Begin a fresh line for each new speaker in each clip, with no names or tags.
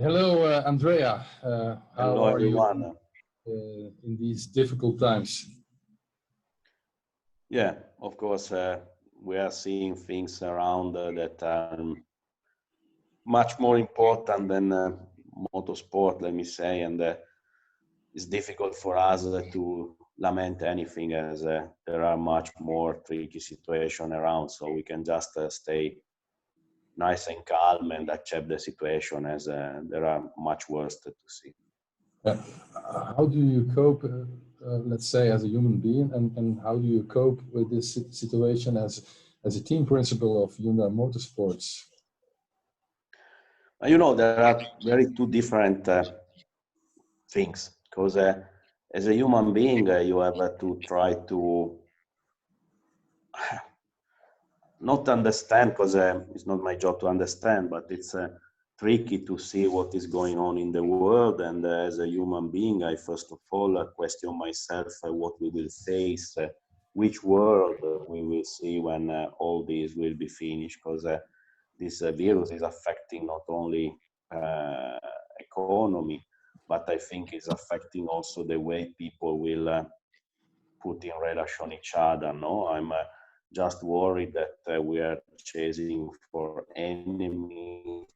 Hello, Andrea. How
Hello,
are you
everyone.
in these difficult times?
Yeah, of course, we are seeing things around that are much more important than motorsport, let me say, and it's difficult for us to lament anything as there are much more tricky situations around, so we can just stay nice and calm and accept the situation as there are much worse to see.
How do you cope, let's say, as a human being, and how do you cope with this situation as a team principal of Hyundai Motorsports?
You know, there are very two different things, because as a human being, you have to try to not understand, because it's not my job to understand, but it's tricky to see what is going on in the world. And as a human being, I first of all question myself what we will face, which world we will see when all this will be finished, because this virus is affecting not only economy, but I think it's affecting also the way people will put in relation each other. No, I'm just worried that we are chasing for enemies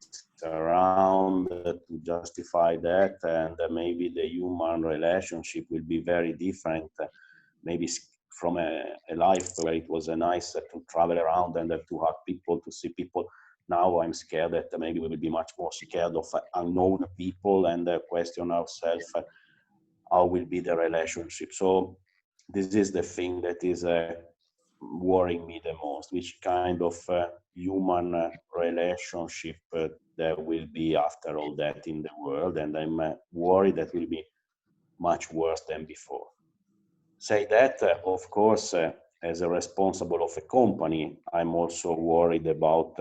around to justify that, and maybe the human relationship will be very different. Maybe from a life where it was nice to travel around and to hug people, to see people. Now I'm scared that maybe we will be much more scared of unknown people and question ourselves how will be the relationship. So this is the thing that is worrying me the most, which kind of human relationship there will be after all that in the world. And I'm worried that will be much worse than before. Say that, of course, as a responsible of a company, I'm also worried about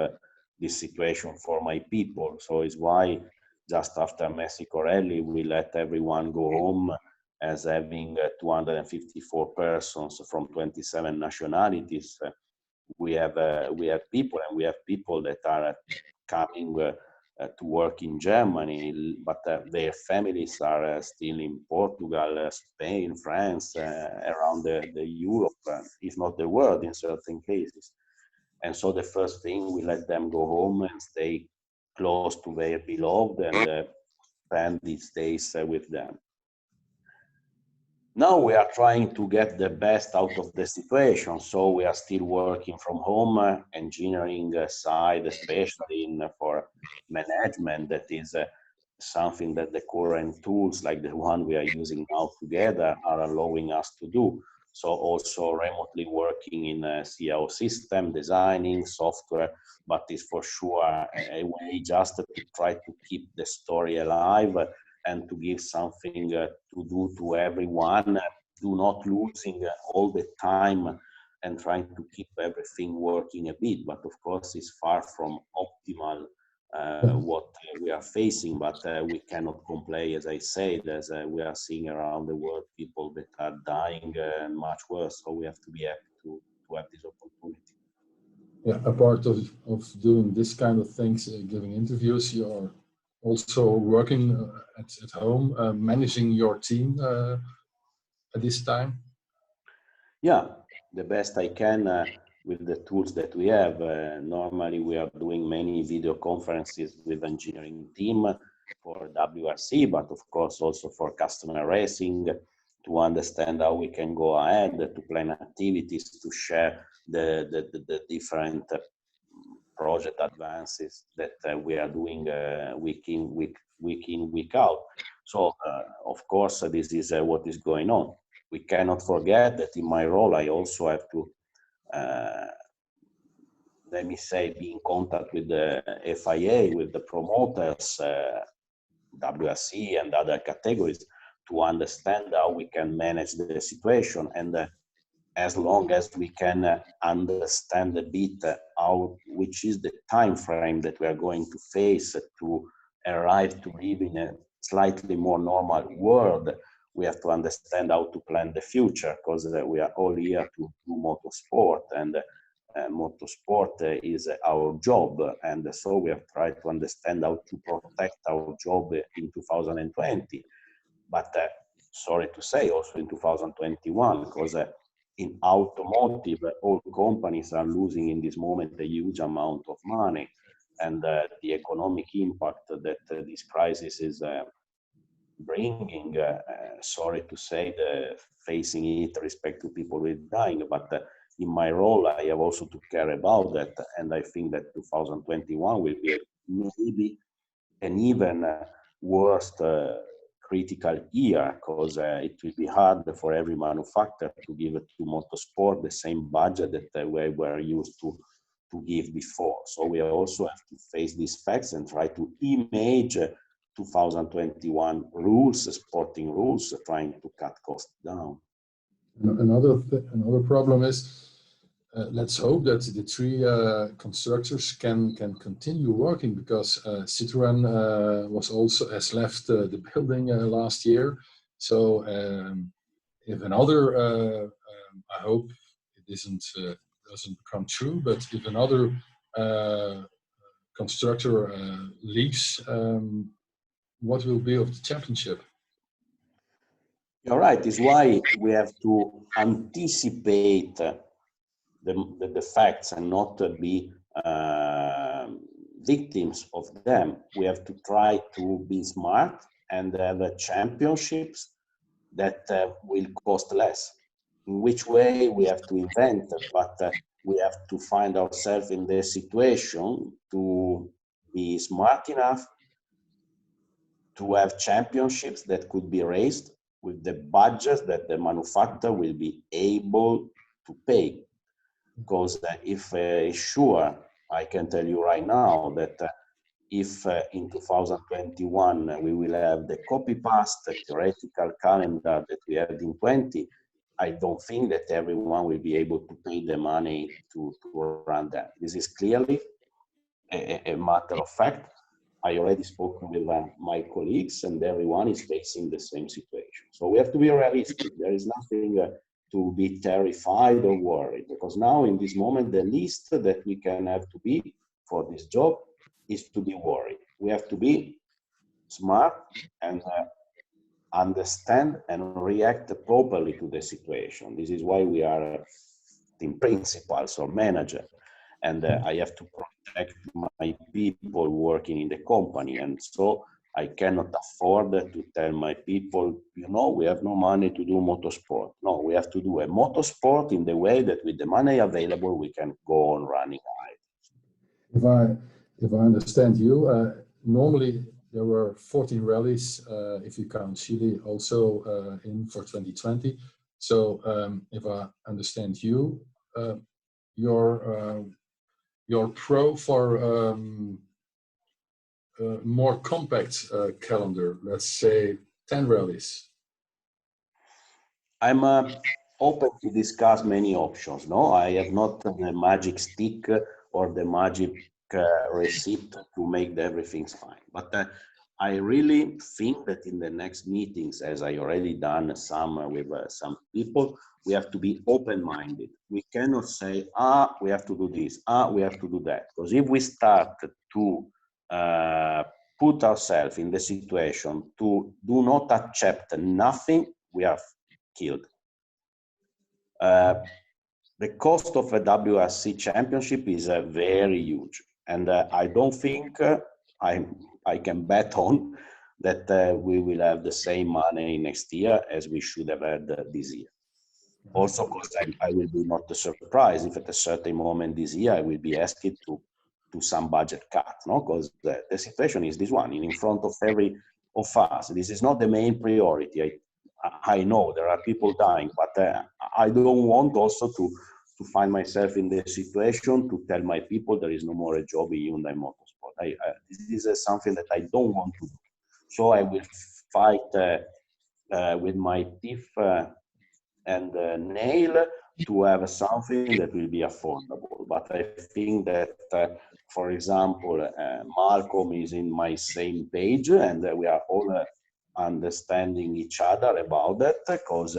this situation for my people. So it's why just after Mexico Rally, we let everyone go home as having 254 persons from 27 nationalities. We have people, and we have people that are coming to work in Germany, but their families are still in Portugal, Spain, France, around the Europe, if not the world in certain cases. And so the first thing, we let them go home and stay close to their beloved and spend these days with them. Now we are trying to get the best out of the situation, so we are still working from home, engineering side, especially for management. That is something that the current tools, like the one we are using now together, are allowing us to do. So also remotely working in a CIO system, designing software, but it's for sure a way just to try to keep the story alive and to give something to do to everyone, do not losing all the time and trying to keep everything working a bit. But of course, it's far from optimal what we are facing, but we cannot complain, as I said, as we are seeing around the world people that are dying and much worse. So we have to be happy to have this opportunity.
Yeah, a part of doing this kind of things, giving interviews, you are also working at home, managing your team at this time.
Yeah, the best I can with the tools that we have. Normally, we are doing many video conferences with engineering team for WRC, but of course also for customer racing, to understand how we can go ahead, to plan activities, to share the different project advances that we are doing week in, week out. So, of course, this is what is going on. We cannot forget that in my role, I also have to, let me say, be in contact with the FIA, with the promoters, WRC and other categories, to understand how we can manage the situation. And as long as we can understand a bit which is the time frame that we are going to face to arrive to live in a slightly more normal world, we have to understand how to plan the future, because we are all here to do motorsport, and motorsport is our job, and so we have tried to understand how to protect our job in 2020. But sorry to say, also in 2021, because in automotive, all companies are losing in this moment a huge amount of money, and the economic impact that this crisis is bringing, sorry to say, facing it respect to people with dying, but in my role, I have also to care about that, and I think that 2021 will be maybe an even worse critical year, because it will be hard for every manufacturer to give to motorsport the same budget that we were used to give before. So we also have to face these facts and try to image 2021 rules, sporting rules, trying to cut costs down.
Another problem is, let's hope that the three constructors can continue working, because Citroën has left the building last year. So if another, I hope it doesn't come true, but if another constructor leaves, what will be of the championship?
You're right. It's why we have to anticipate the facts and not be victims of them. We have to try to be smart and have championships that will cost less. In which way we have to invent, but we have to find ourselves in the situation to be smart enough to have championships that could be raised with the budgets that the manufacturer will be able to pay. Because if sure, I can tell you right now that if in 2021 we will have the copy-paste theoretical calendar that we had in 20, I don't think that everyone will be able to pay the money to run that. This is clearly a matter of fact. I already spoken with my colleagues, and everyone is facing the same situation. So we have to be realistic. There is nothing to be terrified or worried, because now in this moment, the least that we can have to be for this job is to be worried. We have to be smart and understand and react properly to the situation. This is why we are team principals or manager, and I have to protect my people working in the company, and so I cannot afford to tell my people, you know, we have no money to do motorsport. No, we have to do a motorsport in the way that with the money available, we can go on running high.
If I understand you, normally there were 14 rallies, if you count Chile, also in for 2020. So if I understand you, you're pro for more compact calendar, let's say 10 rallies.
I'm open to discuss many options. No, I have not the magic stick or the magic receipt to make everything fine. But I really think that in the next meetings, as I already done some with some people, we have to be open-minded. We cannot say, we have to do this, we have to do that. Because if we start to put ourselves in the situation to do not accept nothing, we are killed. The cost of a WRC championship is very huge, and I don't think I can bet on that we will have the same money next year as we should have had this year. Also, because I will be not surprised if at a certain moment this year I will be asked to some budget cut, no? Because the situation is this one, in front of every of us. This is not the main priority. I know there are people dying, but I don't want also to find myself in the situation to tell my people there is no more a job in Hyundai Motorsport. This is something that I don't want to do. So I will fight with my teeth and nail to have something that will be affordable. But I think that, for example, Malcolm is in my same page, and we are all understanding each other about that, because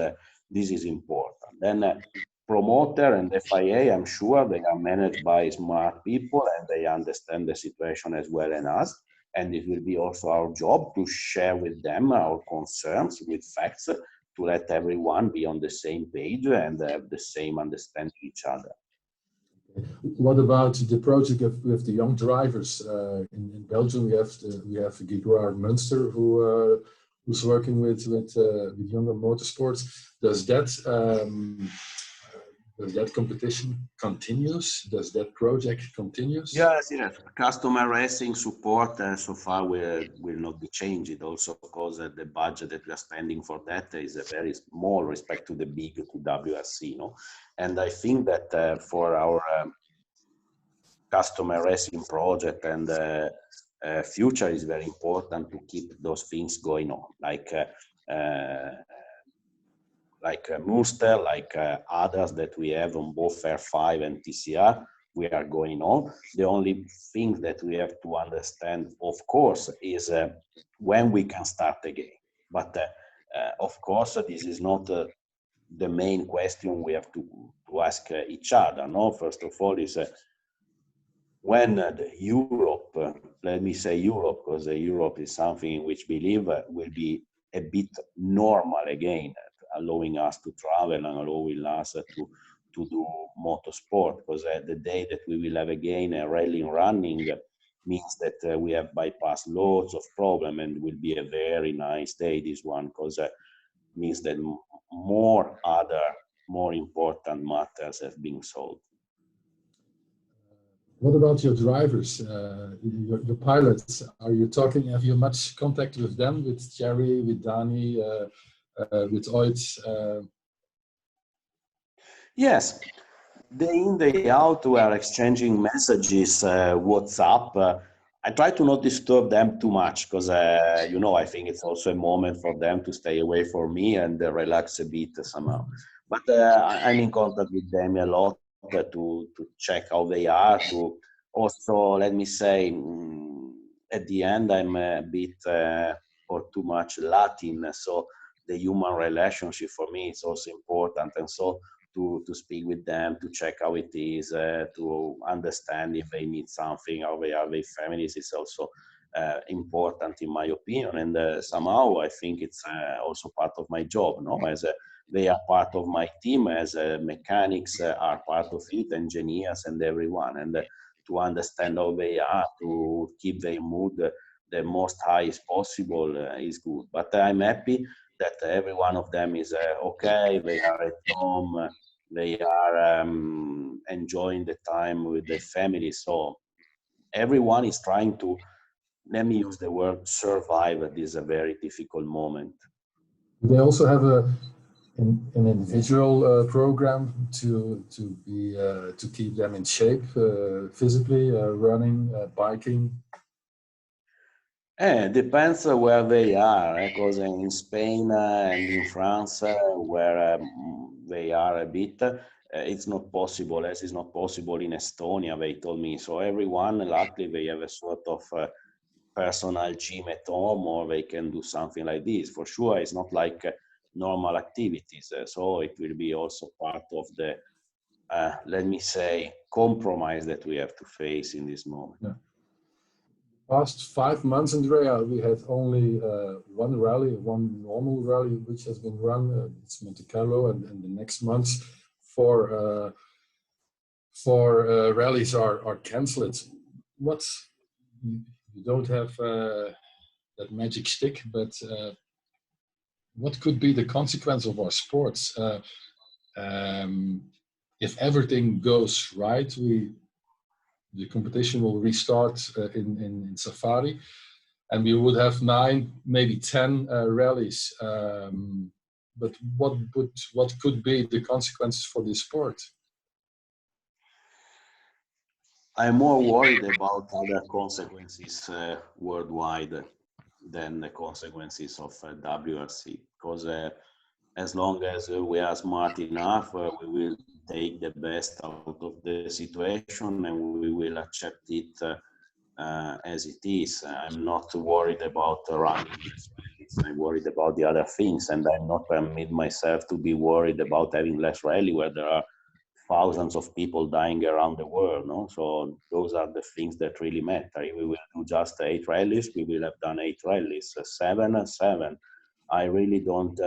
this is important. Then promoter and FIA, I'm sure they are managed by smart people and they understand the situation as well as us. And it will be also our job to share with them our concerns with facts to let everyone be on the same page and have the same understanding each other.
What about the project with the young drivers? In Belgium, we have Gerard Munster who's working with Hyundai Motorsport. Does that competition continues? Does that project continues?
Yes, yes. Customer racing support so far will not be changed. Also, because the budget that we are spending for that is very small respect to the big WRC, no? And I think that for our customer racing project and future is very important to keep those things going on, like Munster, like others that we have on both R5 and TCR. We are going on. The only thing that we have to understand, of course, is when we can start again. But of course, this is not the main question we have to ask each other. No, first of all, is when Europe, let me say Europe, because Europe is something in which we live, will be a bit normal again, allowing us to travel and allowing us to do motorsport, because the day that we will have again a rally running means that we have bypassed loads of problems and will be a very nice day, this one, because means that more important matters have been solved.
What about your drivers, your pilots? Have you much contact with them, with Jerry, with Danny, with Oid?
Yes, day in, day out, we are exchanging messages, WhatsApp. I try to not disturb them too much because, I think it's also a moment for them to stay away from me and relax a bit somehow. But I'm in contact with them a lot to check how they are, to also, let me say, at the end, I'm a bit or too much Latin, so the human relationship for me is also important. And so to speak with them, to check how it is, to understand if they need something, how they are with families, is also important in my opinion. And somehow I think it's also part of my job, no? As they are part of my team, as mechanics are part of it, engineers and everyone. And to understand how they are, to keep their mood the most high as possible is good. But I'm happy that every one of them is okay, they are at home, they are enjoying the time with their family. So everyone is trying to, let me use the word, survive this very difficult moment.
They also have an individual program to keep them in shape physically, running, biking.
Depends where they are, because in Spain and in France, where they are a bit, it's not possible, as it's not possible in Estonia, they told me. So everyone, luckily, they have a sort of personal gym at home, or they can do something like this. For sure, it's not like normal activities. So it will be also part of the, let me say, compromise that we have to face in this moment.
Yeah. Past 5 months, Andrea, we had only one normal rally, which has been run. It's Monte Carlo, and the next months four rallies are cancelled. You don't have that magic stick, but what could be the consequence of our sports? If everything goes right, the competition will restart in Safari, and we would have 9, maybe 10 rallies. But what could be the consequences for this sport?
I'm more worried about other consequences worldwide than the consequences of WRC, because as long as we are smart enough, we will take the best out of the situation and we will accept it as it is. I'm not worried about running. I'm worried about the other things, and I'm not permit myself to be worried about having less rally where there are thousands of people dying around the world, no? So those are the things that really matter. If we will do just 8 rallies, we will have done 8 rallies. 7, 7. I really don't,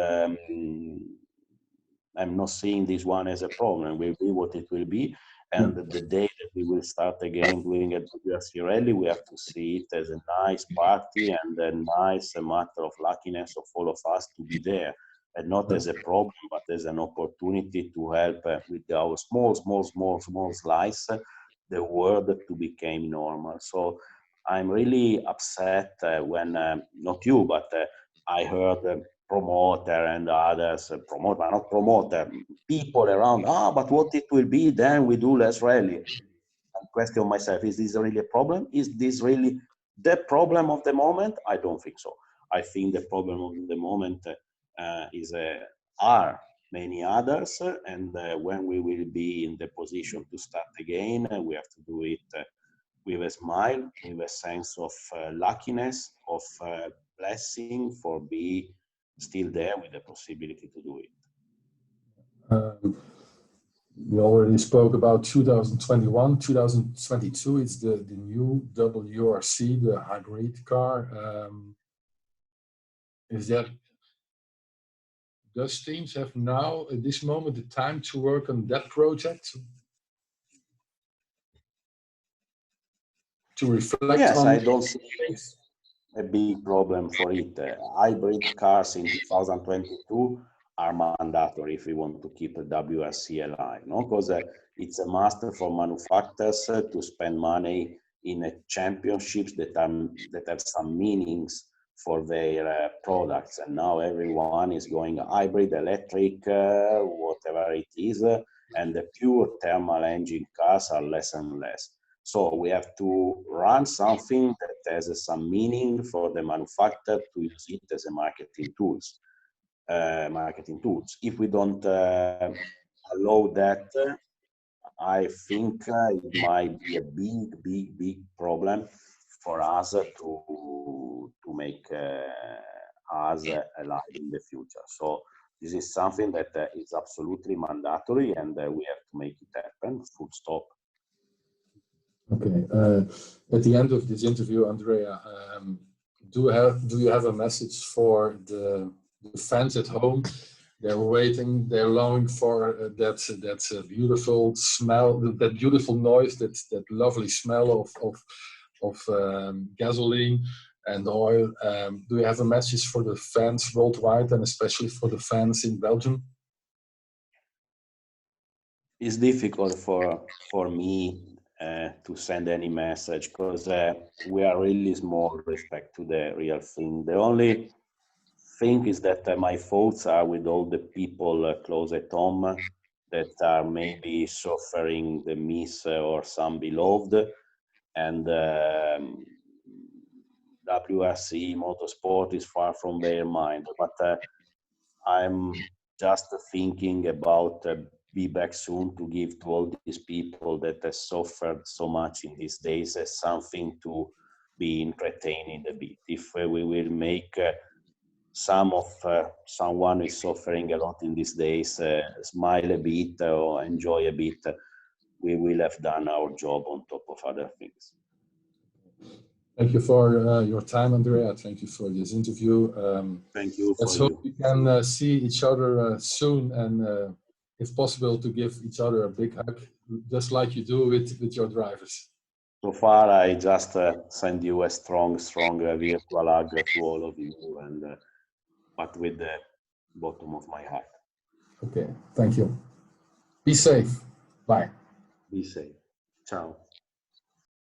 I'm not seeing this one as a problem. It will be what it will be. And the day that we will start again doing a WRC rally, we have to see it as a nice party and a nice matter of luckiness of all of us to be there. And not as a problem, but as an opportunity to help with our small slice, the world to become normal. So I'm really upset when, not you, but I heard promoter and others, promoter, not promoter, people around, but what it will be then we do less rally. I question myself, is this really a problem? Is this really the problem of the moment? I don't think so. I think the problem of the moment are many others, and when we will be in the position to start again, we have to do it with a smile, with a sense of luckiness, of blessing for being still there with the possibility to do it.
We already spoke about 2021, 2022. It's the new WRC, the hybrid car. Does teams have now, at this moment, the time to work on that project? To reflect
yes,
on?
I don't see a big problem for it. Hybrid cars in 2022 are mandatory if we want to keep a WRC alive, no? Because it's a must for manufacturers to spend money in championships that have some meanings for their products. And now everyone is going hybrid, electric, whatever it is, and the pure thermal engine cars are less and less. So we have to run something that has some meaning for the manufacturer to use it as a marketing tools. If we don't allow that, I think it might be a big problem for us to make us alive in the future. So this is something that is absolutely mandatory, and we have to make it happen. Full stop.
Okay. At the end of this interview, Andrea, do you have a message for the fans at home? They're waiting. They're longing for that beautiful smell, that beautiful noise, that lovely smell of gasoline and oil. Do you have a message for the fans worldwide, and especially for the fans in Belgium?
It's difficult for me to send any message, because we are really small with respect to the real thing. The only thing is that my thoughts are with all the people close at home that are maybe suffering the miss or some beloved, and WRC Motorsport is far from their mind. But I'm just thinking about be back soon to give to all these people that have suffered so much in these days as something to be entertaining a bit. If we will make someone is suffering a lot in these days smile a bit or enjoy a bit, we will have done our job on top of other things.
Thank you for your time, Andrea. Thank you for this interview.
Thank you.
Let's hope we can see each other soon, and if possible, to give each other a big hug, just like you do with your drivers.
So far, I just send you a strong virtual hug to all of you, and but with the bottom of my heart.
Okay, thank you. Be safe. Bye.
Be safe. Ciao.